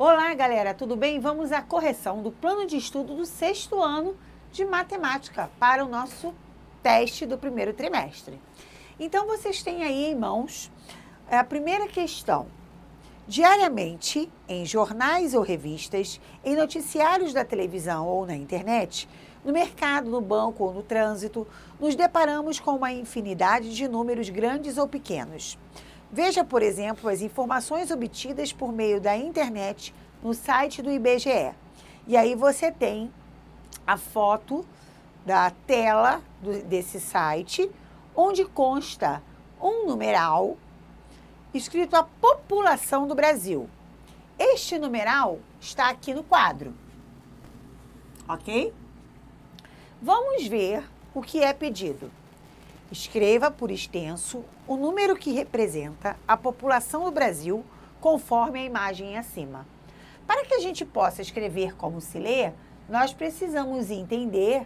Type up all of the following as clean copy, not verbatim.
Olá, galera, tudo bem? Vamos à correção do plano de estudo do 6º ano de matemática para o nosso teste do primeiro trimestre. Então, vocês têm aí em mãos a primeira questão. Diariamente, em jornais ou revistas, em noticiários da televisão ou na internet, no mercado, no banco ou no trânsito, nos deparamos com uma infinidade de números grandes ou pequenos. Veja, por exemplo, as informações obtidas por meio da internet no site do IBGE. E aí você tem a foto da tela desse site, onde consta um numeral escrito a população do Brasil. Este numeral está aqui no quadro, ok? Vamos ver o que é pedido. Escreva por extenso o número que representa a população do Brasil conforme a imagem acima. Para que a gente possa escrever como se lê, nós precisamos entender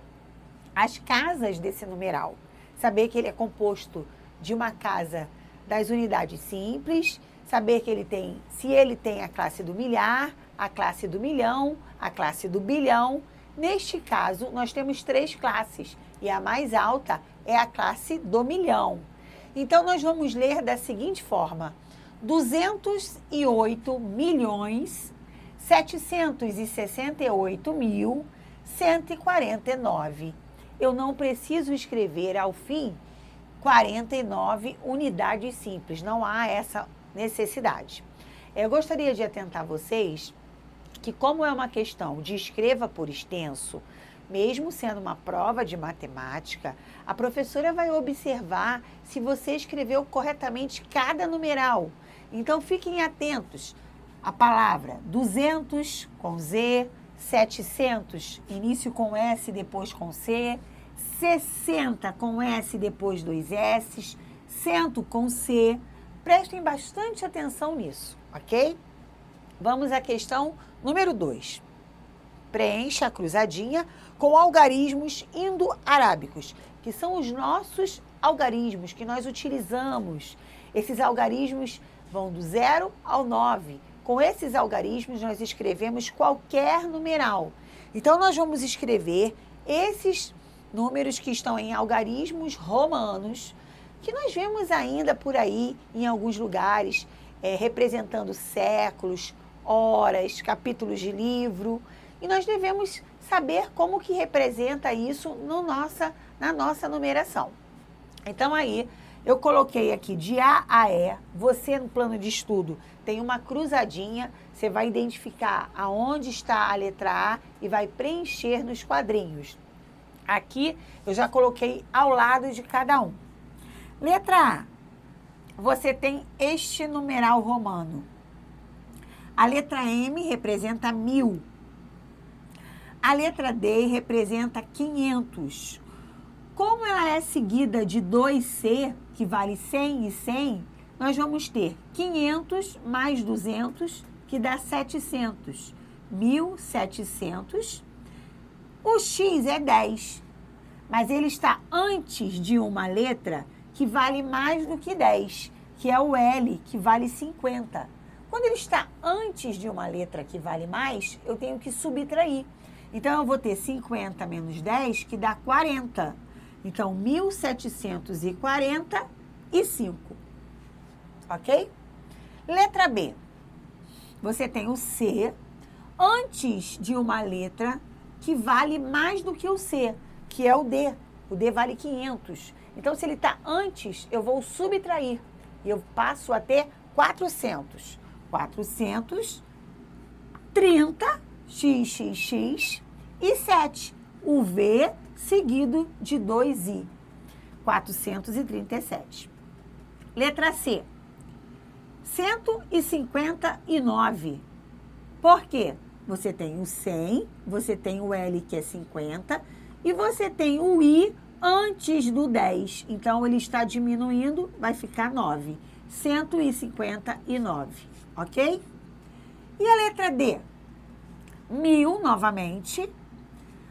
as casas desse numeral. Saber que ele é composto de uma casa das unidades simples, saber que se ele tem a classe do milhar, a classe do milhão, a classe do bilhão. Neste caso, nós temos 3 classes e a mais alta é a classe do milhão. Então, nós vamos ler da seguinte forma: 208.768.149. Eu não preciso escrever ao fim 49 unidades simples, não há essa necessidade. Eu gostaria de atentar vocês que, como é uma questão de escreva por extenso, mesmo sendo uma prova de matemática, a professora vai observar se você escreveu corretamente cada numeral. Então, fiquem atentos. A palavra 200 com Z, 700, início com S, depois com C, 60 com S, depois 2 S, 100 com C. Prestem bastante atenção nisso, ok? Vamos à questão número 2. Preencha a cruzadinha com algarismos indo-arábicos, que são os nossos algarismos que nós utilizamos. Esses algarismos vão do 0 ao 9. Com esses algarismos, nós escrevemos qualquer numeral. Então, nós vamos escrever esses números que estão em algarismos romanos, que nós vemos ainda por aí em alguns lugares, representando séculos, horas, capítulos de livro. E nós devemos saber como que representa isso na nossa numeração. Então, aí, eu coloquei aqui de A a E. Você, no plano de estudo, tem uma cruzadinha. Você vai identificar aonde está a letra A e vai preencher nos quadrinhos. Aqui, eu já coloquei ao lado de cada um. Letra A, você tem este numeral romano. A letra M representa 1000. A letra D representa 500. Como ela é seguida de 2C, que vale 100 e 100, nós vamos ter 500 mais 200, que dá 700. 1700. O X é 10, mas ele está antes de uma letra que vale mais do que 10, que é o L, que vale 50. Quando ele está antes de uma letra que vale mais, eu tenho que subtrair. Então, eu vou ter 50 menos 10, que dá 40. Então, 1745. Ok? Letra B. Você tem o C antes de uma letra que vale mais do que o C, que é o D. O D vale 500. Então, se ele está antes, eu vou subtrair. E eu passo a ter 400. 430, XXX e 7. O V seguido de 2I. 437. Letra C. 159. Por quê? Você tem o 100, você tem o L, que é 50, e você tem o I antes do 10. Então, ele está diminuindo, vai ficar 9. 159, ok? E a letra D? 1000, novamente.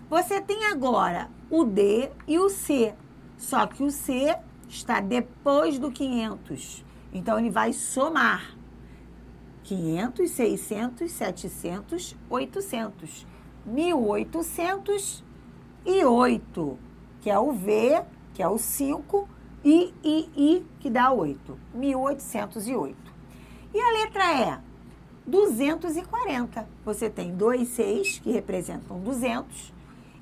Você tem agora o D e o C, só que o C está depois do 500. Então, ele vai somar. 500, 600, 700, 800. 1808, que é o V, que é o 5, I, que dá 8. 1808. E a letra E? 240. Você tem 2 6, que representam 200,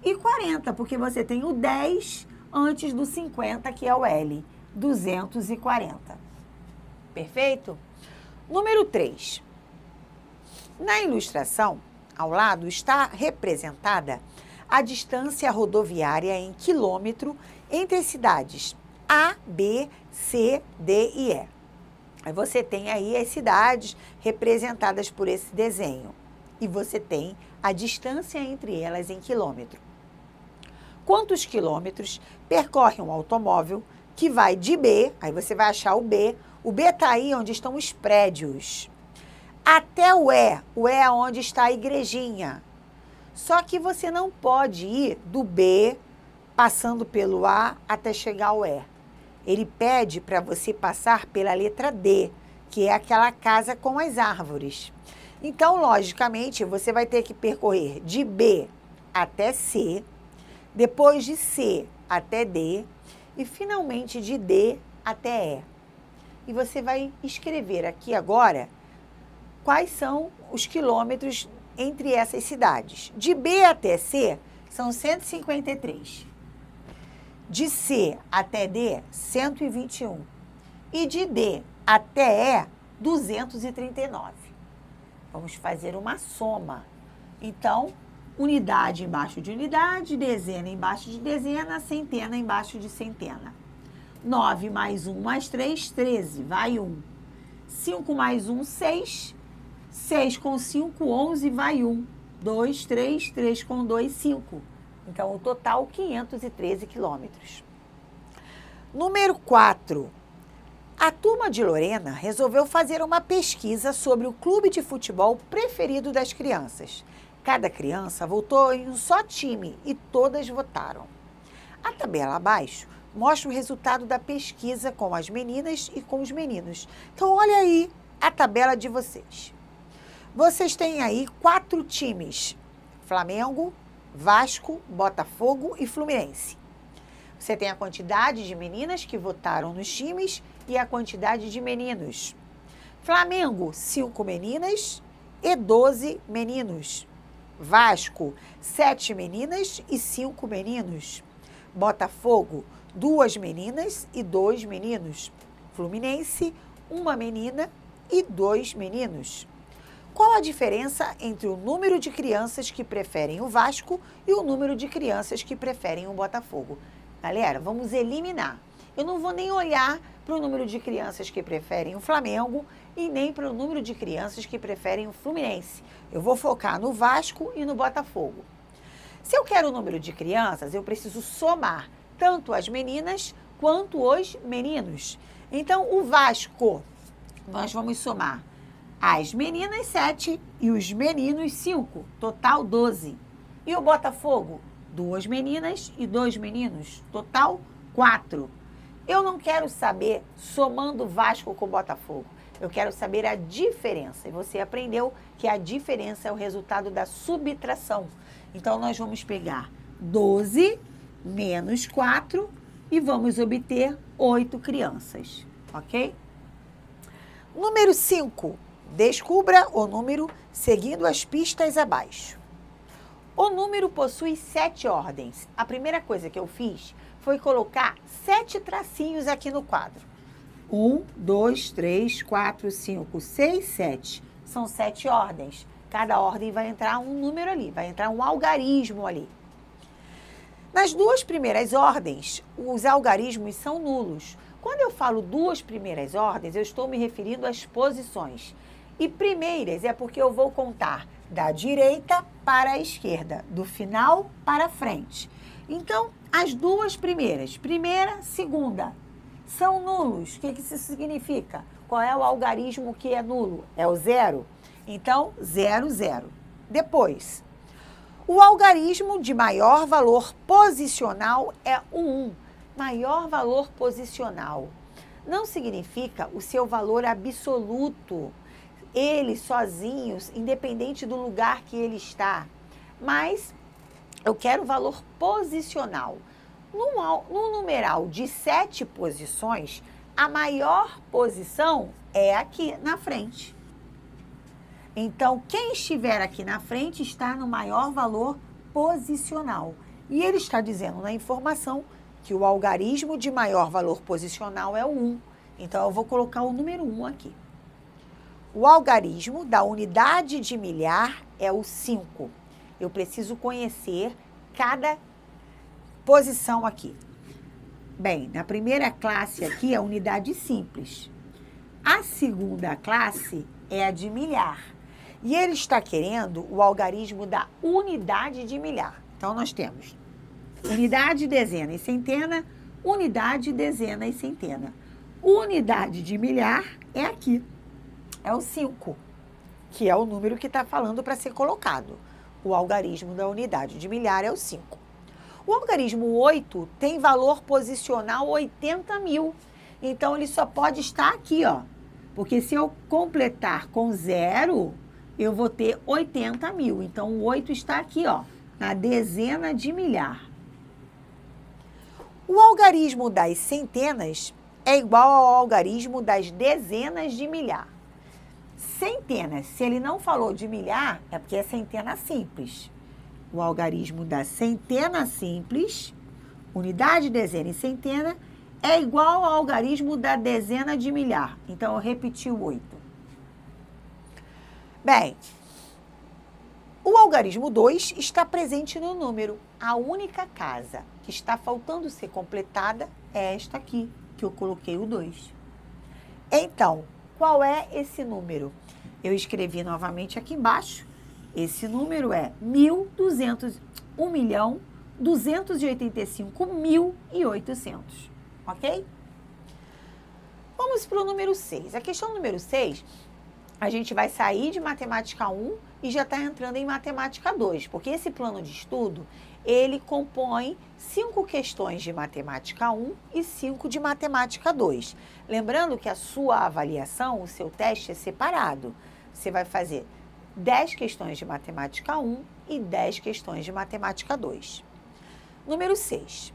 e 40, porque você tem o 10 antes do 50, que é o L. 240. Perfeito? Número 3. Na ilustração, ao lado, está representada a distância rodoviária em quilômetro entre as cidades A, B, C, D e E. Aí você tem aí as cidades representadas por esse desenho. E você tem a distância entre elas em quilômetro. Quantos quilômetros percorre um automóvel que vai de B, aí você vai achar o B está aí onde estão os prédios, até o E é onde está a igrejinha. Só que você não pode ir do B, passando pelo A, até chegar ao E. Ele pede para você passar pela letra D, que é aquela casa com as árvores. Então, logicamente, você vai ter que percorrer de B até C, depois de C até D e, finalmente, de D até E. E você vai escrever aqui agora quais são os quilômetros entre essas cidades. De B até C, são 153. De C até D, 121. E de D até E, 239. Vamos fazer uma soma. Então, unidade embaixo de unidade, dezena embaixo de dezena, centena embaixo de centena. 9 mais 1 mais 3, 13, vai 1. 5 mais 1, 6. 6 com 5, 11, vai 1. 2, 3, 3 com 2, 5. Então, o total, 513 quilômetros. Número 4. A turma de Lorena resolveu fazer uma pesquisa sobre o clube de futebol preferido das crianças. Cada criança votou em um só time e todas votaram. A tabela abaixo mostra o resultado da pesquisa com as meninas e com os meninos. Então, olha aí a tabela de vocês. Vocês têm aí 4 times: Flamengo, Vasco, Botafogo e Fluminense. Você tem a quantidade de meninas que votaram nos times e a quantidade de meninos. Flamengo, 5 meninas e 12 meninos. Vasco, 7 meninas e 5 meninos. Botafogo, 2 meninas e 2 meninos. Fluminense, 1 menina e 2 meninos. Qual a diferença entre o número de crianças que preferem o Vasco e o número de crianças que preferem o Botafogo? Galera, vamos eliminar. Eu não vou nem olhar para o número de crianças que preferem o Flamengo e nem para o número de crianças que preferem o Fluminense. Eu vou focar no Vasco e no Botafogo. Se eu quero o número de crianças, eu preciso somar tanto as meninas quanto os meninos. Então, o Vasco, nós vamos somar as meninas 7 e os meninos 5, total 12. E o Botafogo, 2 meninas e 2 meninos, total 4. Eu não quero saber somando Vasco com Botafogo. Eu quero saber a diferença. E você aprendeu que a diferença é o resultado da subtração. Então, nós vamos pegar 12 menos 4 e vamos obter 8 crianças, ok? Número 5. Descubra o número seguindo as pistas abaixo. O número possui 7 ordens. A primeira coisa que eu fiz foi colocar 7 tracinhos aqui no quadro. 1, 2, 3, 4, 5, 6, 7. São 7 ordens. Cada ordem vai entrar um número ali, vai entrar um algarismo ali. Nas 2 primeiras ordens, os algarismos são nulos. Quando eu falo 2 primeiras ordens, eu estou me referindo às posições. E primeiras é porque eu vou contar da direita para a esquerda, do final para a frente. Então, as 2 primeiras, primeira, segunda, são nulos. O que isso significa? Qual é o algarismo que é nulo? É o 0. Então, 0, 0. Depois, o algarismo de maior valor posicional é o 1. Maior valor posicional não significa o seu valor absoluto. ele sozinho, independente do lugar que ele está. Mas eu quero o valor posicional. No numeral de 7 posições, a maior posição é aqui na frente. Então, quem estiver aqui na frente está no maior valor posicional. E ele está dizendo na informação que o algarismo de maior valor posicional é o 1. Então, eu vou colocar o número 1 aqui. O algarismo da unidade de milhar é o 5. Eu preciso conhecer cada posição aqui. Bem, na primeira classe aqui é a unidade simples. A segunda classe é a de milhar. E ele está querendo o algarismo da unidade de milhar. Então, nós temos unidade, dezena e centena, unidade, dezena e centena. Unidade de milhar é aqui, é o 5, que é o número que está falando para ser colocado. O algarismo da unidade de milhar é o 5. O algarismo 8 tem valor posicional 80.000. Então, ele só pode estar aqui, ó. Porque se eu completar com 0, eu vou ter 80.000. Então, o 8 está aqui, ó, na dezena de milhar. O algarismo das centenas é igual ao algarismo das dezenas de milhar. Centenas, se ele não falou de milhar, é porque é centena simples. O algarismo da centena simples, unidade, dezena e centena, é igual ao algarismo da dezena de milhar. Então, eu repeti o 8. Bem, o algarismo 2 está presente no número. A única casa que está faltando ser completada é esta aqui, que eu coloquei o 2. Então, qual é esse número? Eu escrevi novamente aqui embaixo. Esse número é 1.285.800, ok? Vamos para o número 6. A questão número 6, a gente vai sair de matemática 1 e já está entrando em matemática 2, porque esse plano de estudo, ele compõe 5 questões de matemática 1 e 5 de matemática 2. Lembrando que a sua avaliação, o seu teste é separado. Você vai fazer 10 questões de matemática 1 e 10 questões de matemática 2. Número 6.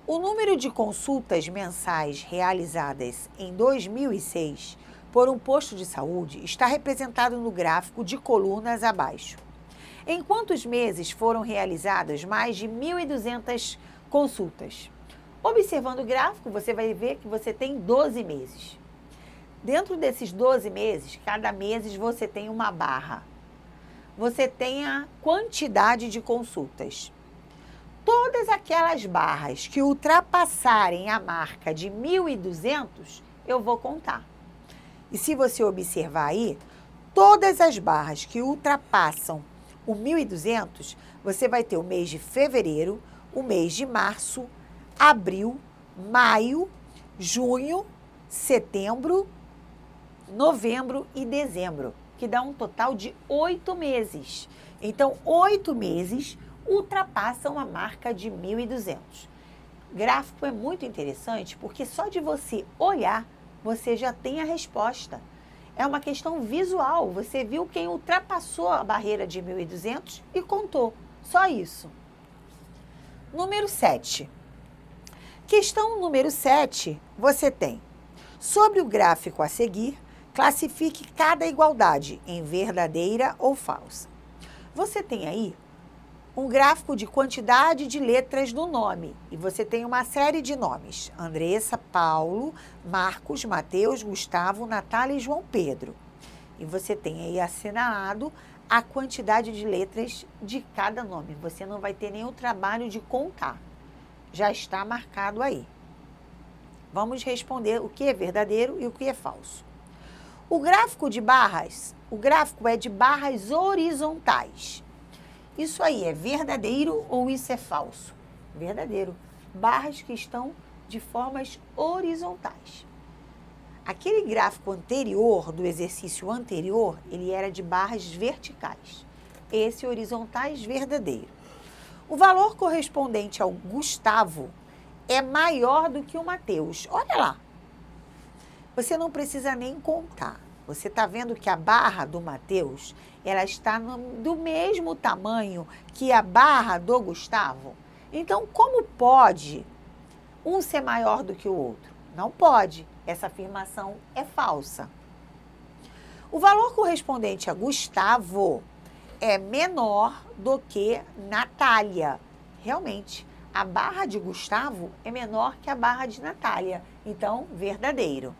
O número de consultas mensais realizadas em 2006 por um posto de saúde está representado no gráfico de colunas abaixo. Em quantos meses foram realizadas mais de 1.200 consultas? Observando o gráfico, você vai ver que você tem 12 meses. Dentro desses 12 meses, cada mês você tem uma barra. Você tem a quantidade de consultas. Todas aquelas barras que ultrapassarem a marca de 1.200, eu vou contar. E se você observar aí, todas as barras que ultrapassam o 1.200, você vai ter o mês de fevereiro, o mês de março, abril, maio, junho, setembro, novembro e dezembro, que dá um total de 8 meses. Então, 8 meses ultrapassam a marca de 1.200. Gráfico é muito interessante porque só de você olhar, você já tem a resposta. É uma questão visual. Você viu quem ultrapassou a barreira de 1.200 e contou. Só isso. Número 7. Questão número 7, você tem. Sobre o gráfico a seguir, classifique cada igualdade em verdadeira ou falsa. Você tem aí um gráfico de quantidade de letras no nome. E você tem uma série de nomes. Andressa, Paulo, Marcos, Mateus, Gustavo, Natália e João Pedro. E você tem aí assinalado a quantidade de letras de cada nome. Você não vai ter nenhum trabalho de contar. Já está marcado aí. Vamos responder o que é verdadeiro e o que é falso. O gráfico de barras, o gráfico é de barras horizontais. Isso aí é verdadeiro ou isso é falso? Verdadeiro. Barras que estão de formas horizontais. Aquele gráfico anterior, do exercício anterior, ele era de barras verticais. Esse horizontais, verdadeiro. O valor correspondente ao Gustavo é maior do que o Mateus. Olha lá. Você não precisa nem contar. Você está vendo que a barra do Matheus, ela está do mesmo tamanho que a barra do Gustavo? Então, como pode um ser maior do que o outro? Não pode. Essa afirmação é falsa. O valor correspondente a Gustavo é menor do que Natália. Realmente, a barra de Gustavo é menor que a barra de Natália. Então, verdadeiro.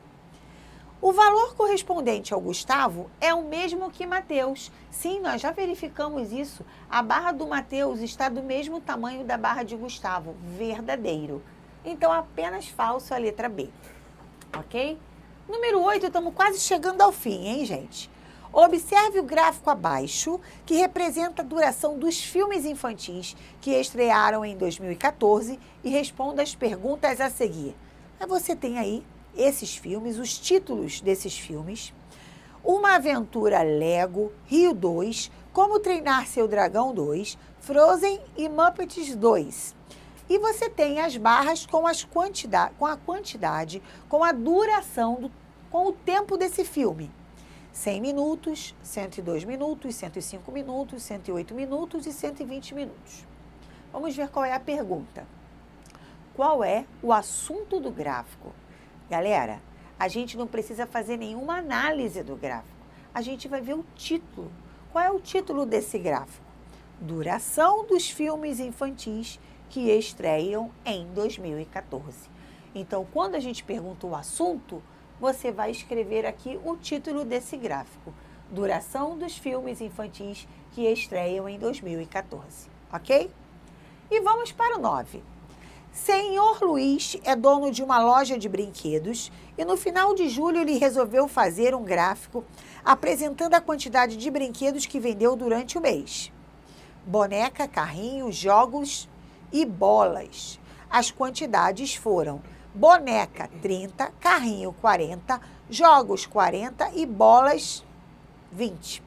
O valor correspondente ao Gustavo é o mesmo que Matheus. Sim, nós já verificamos isso. A barra do Matheus está do mesmo tamanho da barra de Gustavo. Verdadeiro. Então, apenas falso a letra B. Ok? Número 8, estamos quase chegando ao fim, hein, gente? Observe o gráfico abaixo, que representa a duração dos filmes infantis que estrearam em 2014 e responda as perguntas a seguir. Você tem aí esses filmes, os títulos desses filmes: Uma Aventura Lego, Rio 2, Como Treinar Seu Dragão 2, Frozen e Muppets 2. E você tem as barras com a quantidade, com a duração, com o tempo desse filme. 100 minutos, 102 minutos, 105 minutos, 108 minutos e 120 minutos. Vamos ver qual é a pergunta. Qual é o assunto do gráfico? Galera, a gente não precisa fazer nenhuma análise do gráfico. A gente vai ver o título. Qual é o título desse gráfico? Duração dos filmes infantis que estreiam em 2014. Então, quando a gente pergunta o assunto, você vai escrever aqui o título desse gráfico. Duração dos filmes infantis que estreiam em 2014. Ok? E vamos para o 9. Senhor Luiz é dono de uma loja de brinquedos e no final de julho ele resolveu fazer um gráfico apresentando a quantidade de brinquedos que vendeu durante o mês. Boneca, carrinho, jogos e bolas. As quantidades foram: boneca 30, carrinho 40, jogos 40 e bolas 20.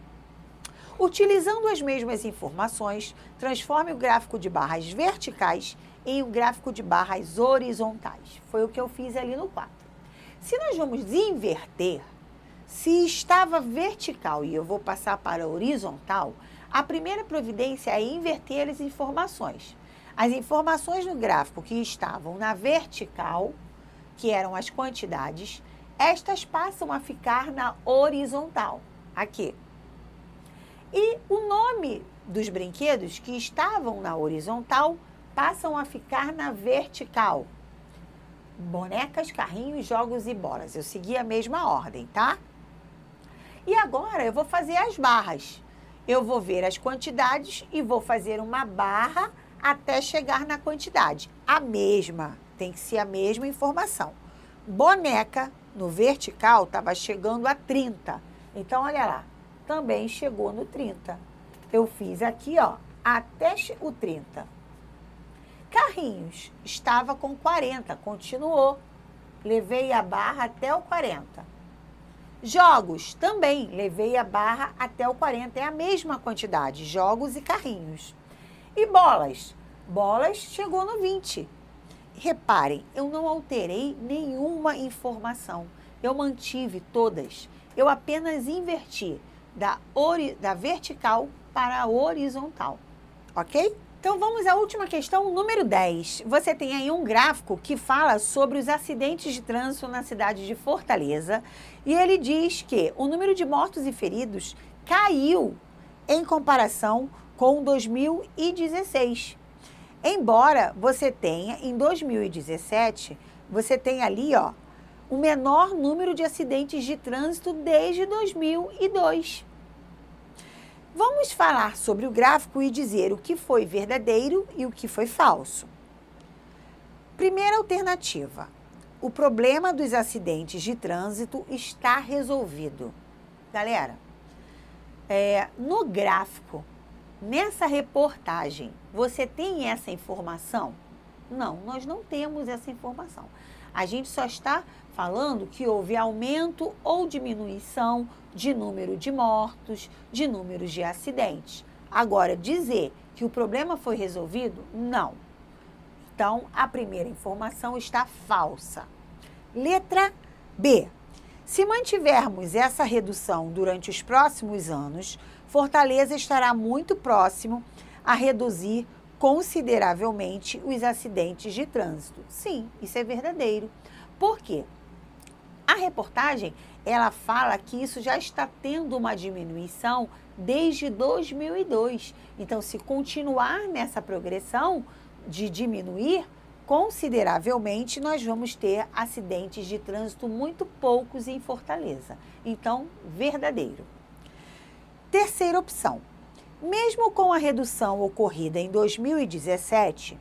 Utilizando as mesmas informações, transforme o gráfico de barras verticais em um gráfico de barras horizontais. Foi o que eu fiz ali no 4. Se nós vamos inverter, se estava vertical e eu vou passar para horizontal, a primeira providência é inverter as informações. As informações no gráfico que estavam na vertical, que eram as quantidades, estas passam a ficar na horizontal, aqui. E o nome dos brinquedos que estavam na horizontal passam a ficar na vertical. Bonecas, carrinhos, jogos e bolas. Eu segui a mesma ordem, tá? E agora eu vou fazer as barras. Eu vou ver as quantidades e vou fazer uma barra até chegar na quantidade. A mesma, tem que ser a mesma informação. Boneca, no vertical, estava chegando a 30. Então, olha lá, também chegou no 30. Eu fiz aqui, ó, até o 30. Carrinhos, estava com 40, continuou. Levei a barra até o 40. Jogos, também levei a barra até o 40. É a mesma quantidade, jogos e carrinhos. E bolas? Bolas chegou no 20. Reparem, eu não alterei nenhuma informação. Eu mantive todas. Eu apenas inverti da vertical para a horizontal. Ok? Então, vamos à última questão, número 10. Você tem aí um gráfico que fala sobre os acidentes de trânsito na cidade de Fortaleza. E ele diz que o número de mortos e feridos caiu em comparação com 2016. Embora você tenha, em 2017, você tem ali, ó, o menor número de acidentes de trânsito desde 2002. Vamos falar sobre o gráfico e dizer o que foi verdadeiro e o que foi falso. Primeira alternativa: o problema dos acidentes de trânsito está resolvido. Galera, no gráfico, nessa reportagem, você tem essa informação? Não, nós não temos essa informação. A gente só está falando que houve aumento ou diminuição de número de mortos, de números de acidentes. Agora, dizer que o problema foi resolvido, não. Então, a primeira informação está falsa. Letra B. Se mantivermos essa redução durante os próximos anos, Fortaleza estará muito próximo a reduzir consideravelmente os acidentes de trânsito. Sim, isso é verdadeiro. Por quê? A reportagem, ela fala que isso já está tendo uma diminuição desde 2002. Então, se continuar nessa progressão de diminuir, consideravelmente nós vamos ter acidentes de trânsito muito poucos em Fortaleza. Então, verdadeiro. Terceira opção. Mesmo com a redução ocorrida em 2017,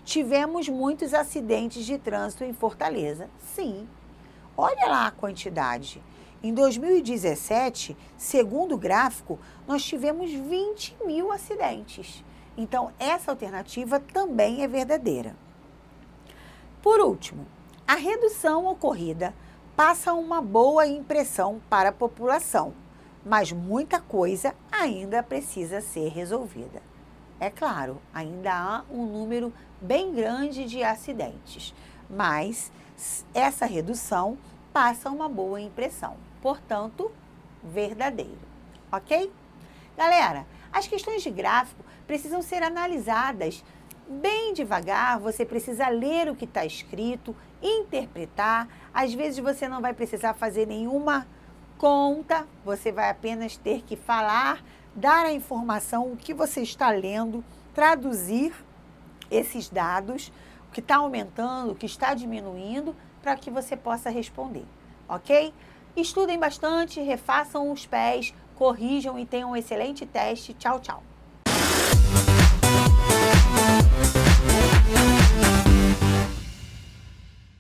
tivemos muitos acidentes de trânsito em Fortaleza. Sim. Olha lá a quantidade. Em 2017, segundo o gráfico, nós tivemos 20 mil acidentes. Então, essa alternativa também é verdadeira. Por último, a redução ocorrida passa uma boa impressão para a população, mas muita coisa ainda precisa ser resolvida. É claro, ainda há um número bem grande de acidentes, mas essa redução passa uma boa impressão, portanto, verdadeiro, ok? Galera, as questões de gráfico precisam ser analisadas bem devagar, você precisa ler o que está escrito, interpretar. Às vezes você não vai precisar fazer nenhuma conta, você vai apenas ter que falar, dar a informação, o que você está lendo, traduzir esses dados, o que está aumentando, o que está diminuindo, para que você possa responder, ok? Estudem bastante, refaçam os pés, corrijam e tenham um excelente teste. Tchau, tchau!